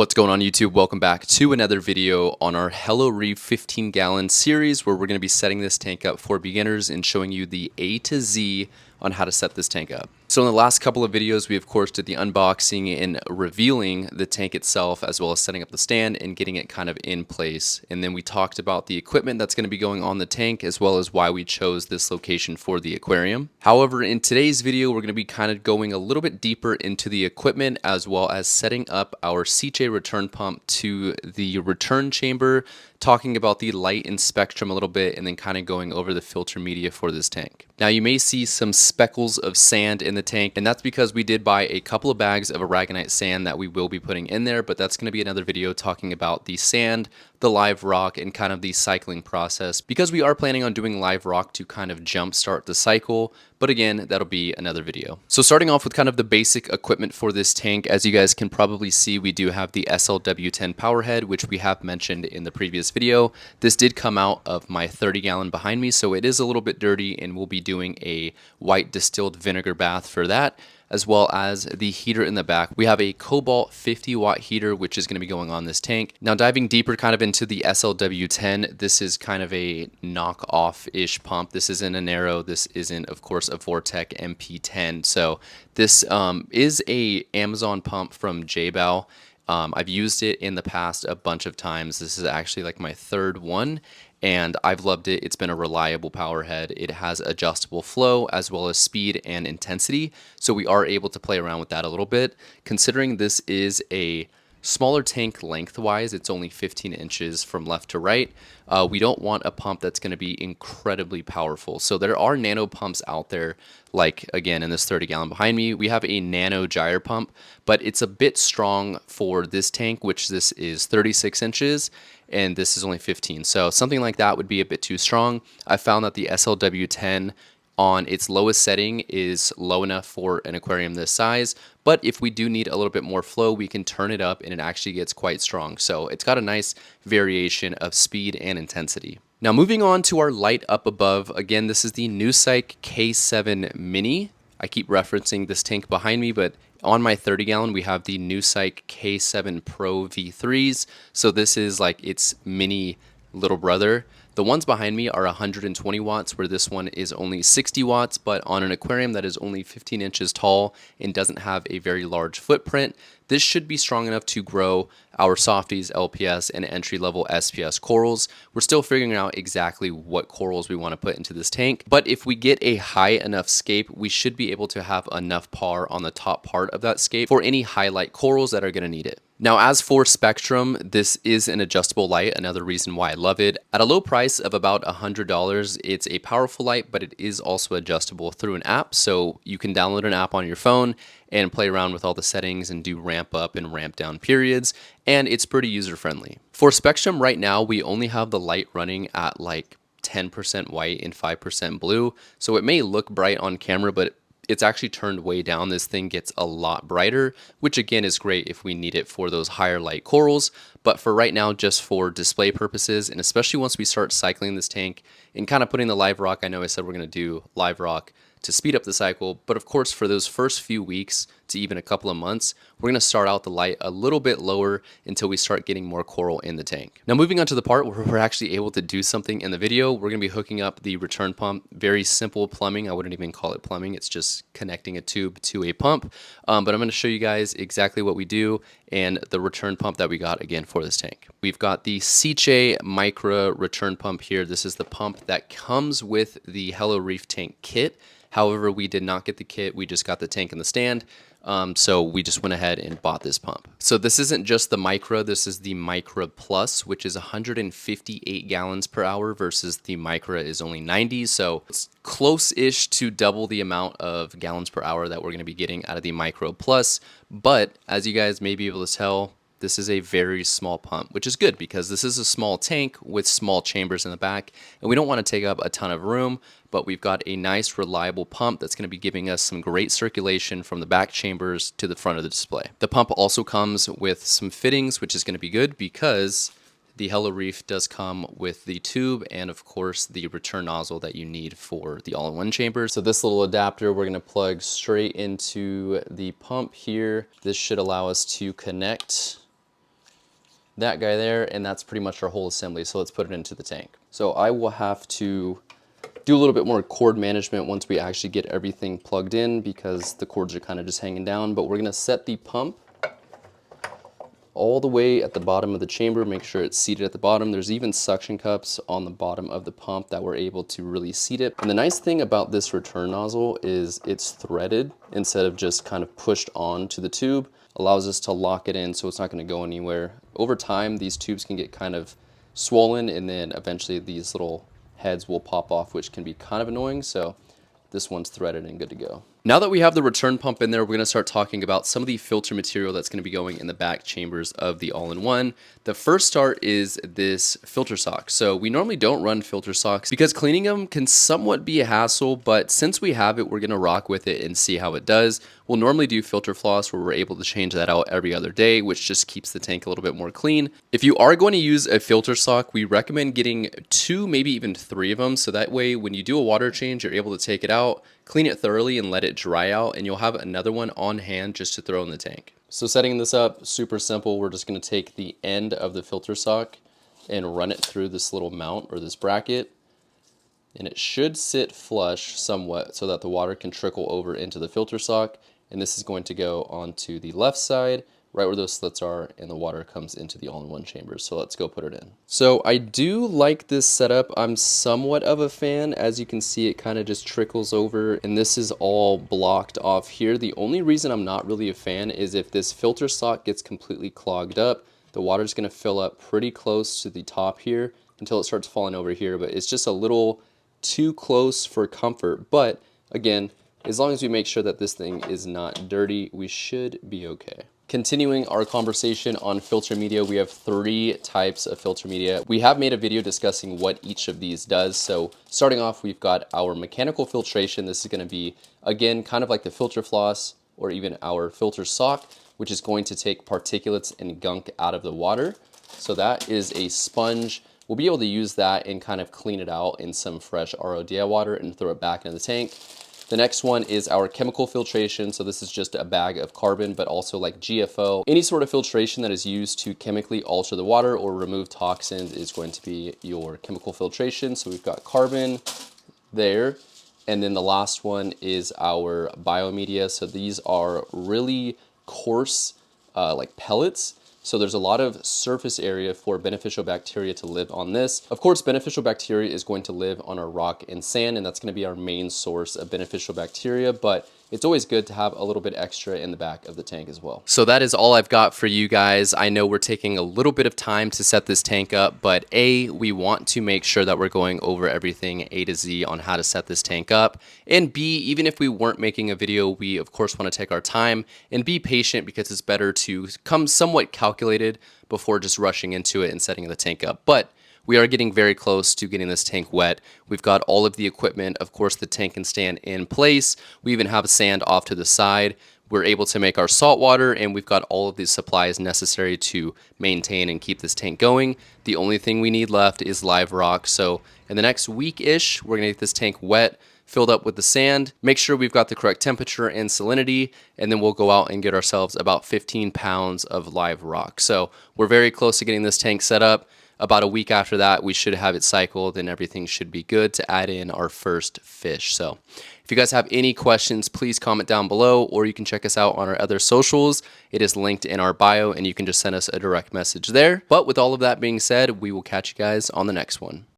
What's going on YouTube? Welcome back to another video on our HelloReef 15-gallon series where we're going to be setting this tank up for beginners and showing you the A to Z on how to set this tank up. So in the last couple of videos, we of course did the unboxing and revealing the tank itself, as well as setting up the stand and getting it kind of in place. And then we talked about the equipment that's going to be going on the tank, as well as why we chose this location for the aquarium. However, in today's video, we're going to be kind of going a little bit deeper into the equipment, as well as setting up our CJ return pump to the return chamber, talking about the light and spectrum a little bit, and then kind of going over the filter media for this tank. Now you may see some speckles of sand in the tank, and that's because we did buy a couple of bags of aragonite sand that we will be putting in there, but that's going to be another video talking about the sand, the live rock, and kind of the cycling process, because we are planning on doing live rock to kind of jumpstart the cycle. But again, that'll be another video. So starting off with kind of the basic equipment for this tank, as you guys can probably see, we do have the SLW10 power head, which we have mentioned in the previous video. This did come out of my 30-gallon behind me, so it is a little bit dirty, and we'll be doing a white distilled vinegar bath for that, as well as the heater in the back. We have a Cobalt 50-watt heater, which is going to be going on this tank. Now diving deeper kind of into the SLW10, this is kind of a knockoff-ish pump. This isn't an Arrow. This isn't, of course, a Vortec MP10. So this is a Amazon pump from J-Bow. I've used it in the past a bunch of times. This is actually like my third one, and I've loved it. It's been a reliable power head. It has adjustable flow as well as speed and intensity, so we are able to play around with that a little bit. Considering this is a smaller tank lengthwise, it's only 15 inches from left to right. We don't want a pump that's going to be incredibly powerful. So there are nano pumps out there, like again in this 30-gallon behind me, we have a nano gyre pump, but it's a bit strong for this tank, which this is 36 inches and this is only 15. So something like that would be a bit too strong. I found that the SLW10 on its lowest setting is low enough for an aquarium this size, but if we do need a little bit more flow, we can turn it up and it actually gets quite strong. So it's got a nice variation of speed and intensity. Now moving on to our light up above, again, this is the Newsike K7 Mini. I keep referencing this tank behind me, but on my 30-gallon, we have the Newsike K7 Pro V3s. So this is like its mini little brother. The ones behind me are 120 watts, where this one is only 60 watts, but on an aquarium that is only 15 inches tall and doesn't have a very large footprint, this should be strong enough to grow our softies, LPS, and entry-level SPS corals. We're still figuring out exactly what corals we want to put into this tank, but if we get a high enough scape, we should be able to have enough par on the top part of that scape for any highlight corals that are going to need it. Now, as for spectrum, this is an adjustable light, another reason why I love it. At a low price of about $100, it's a powerful light, but it is also adjustable through an app. So you can download an app on your phone and play around with all the settings and do ramp up and ramp down periods, and it's pretty user-friendly. For spectrum right now, we only have the light running at like 10% white and 5% blue, so it may look bright on camera, but it's actually turned way down. This thing gets a lot brighter, which again is great if we need it for those higher light corals. But for right now, just for display purposes, and especially once we start cycling this tank and kind of putting the live rock, I know I said we're going to do live rock to speed up the cycle, but of course for those first few weeks to even a couple of months, we're going to start out the light a little bit lower until we start getting more coral in the tank. Now moving on to the part where we're actually able to do something in the video, we're going to be hooking up the return pump. Very simple plumbing. I wouldn't even call it plumbing. It's just connecting a tube to a pump, but I'm going to show you guys exactly what we do and the return pump that we got again for this tank. We've got the CJ Micra return pump here. This is the pump that comes with the HelloReef tank kit. However, we did not get the kit, we just got the tank and the stand, so we just went ahead and bought this pump. So this isn't just the Micra, this is the Micra Plus, which is 158 gallons per hour versus the Micra is only 90, so it's close-ish to double the amount of gallons per hour that we're going to be getting out of the Micra Plus, but as you guys may be able to tell, this is a very small pump, which is good because this is a small tank with small chambers in the back, and we don't want to take up a ton of room, but we've got a nice reliable pump that's going to be giving us some great circulation from the back chambers to the front of the display. The pump also comes with some fittings, which is going to be good because the HelloReef does come with the tube and of course the return nozzle that you need for the all-in-one chamber. So this little adapter we're going to plug straight into the pump here. This should allow us to connect that guy there, and that's pretty much our whole assembly. So let's put it into the tank. So I will have to do a little bit more cord management once we actually get everything plugged in, because the cords are kind of just hanging down. But we're gonna set the pump all the way at the bottom of the chamber, make sure it's seated at the bottom. There's even suction cups on the bottom of the pump that we're able to really seat it. And the nice thing about this return nozzle is it's threaded instead of just kind of pushed onto the tube. Allows us to lock it in so it's not going to go anywhere. Over time, these tubes can get kind of swollen, and then eventually these little heads will pop off, which can be kind of annoying. So this one's threaded and good to go. Now that we have the return pump in there, we're going to start talking about some of the filter material that's going to be going in the back chambers of the all-in-one. The first start is this filter sock. So we normally don't run filter socks because cleaning them can somewhat be a hassle, but since we have it, we're going to rock with it and see how it does. We'll normally do filter floss where we're able to change that out every other day, which just keeps the tank a little bit more clean. If you are going to use a filter sock, we recommend getting 2, maybe even 3 of them. So that way, when you do a water change, you're able to take it out, clean it thoroughly, and let it dry out, and you'll have another one on hand just to throw in the tank. So setting this up, super simple. We're just going to take the end of the filter sock and run it through this little mount or this bracket, and it should sit flush somewhat so that the water can trickle over into the filter sock. And this is going to go onto the left side, right where those slits are, and the water comes into the all-in-one chambers. So let's go put it in. So I do like this setup. I'm somewhat of a fan. As you can see, it kind of just trickles over, and this is all blocked off here. The only reason I'm not really a fan is if this filter sock gets completely clogged up, the water's going to fill up pretty close to the top here until it starts falling over here. But it's just a little too close for comfort. But again, as long as we make sure that this thing is not dirty, we should be okay. Continuing our conversation on filter media, we have 3 types of filter media. We have made a video discussing what each of these does. So starting off, we've got our mechanical filtration. This is going to be, again, kind of like the filter floss or even our filter sock, which is going to take particulates and gunk out of the water. So that is a sponge. We'll be able to use that and kind of clean it out in some fresh RODI water and throw it back into the tank. The next one is our chemical filtration. So this is just a bag of carbon, but also like GFO. Any sort of filtration that is used to chemically alter the water or remove toxins is going to be your chemical filtration. So we've got carbon there. And then the last one is our biomedia. So these are really coarse like pellets. So there's a lot of surface area for beneficial bacteria to live on this. Of course, beneficial bacteria is going to live on our rock and sand, and that's going to be our main source of beneficial bacteria, but it's always good to have a little bit extra in the back of the tank as well. So that is all I've got for you guys. I know we're taking a little bit of time to set this tank up, but A, we want to make sure that we're going over everything A to Z on how to set this tank up. And B, even if we weren't making a video, we of course want to take our time and be patient, because it's better to come somewhat calculated before just rushing into it and setting the tank up. But we are getting very close to getting this tank wet. We've got all of the equipment. Of course, the tank can stand in place. We even have sand off to the side. We're able to make our salt water, and we've got all of these supplies necessary to maintain and keep this tank going. The only thing we need left is live rock. So in the next week-ish, we're gonna get this tank wet, filled up with the sand, make sure we've got the correct temperature and salinity, and then we'll go out and get ourselves about 15 pounds of live rock. So we're very close to getting this tank set up. About a week after that, we should have it cycled and everything should be good to add in our first fish. So if you guys have any questions, please comment down below, or you can check us out on our other socials. It is linked in our bio, and you can just send us a direct message there. But with all of that being said, we will catch you guys on the next one.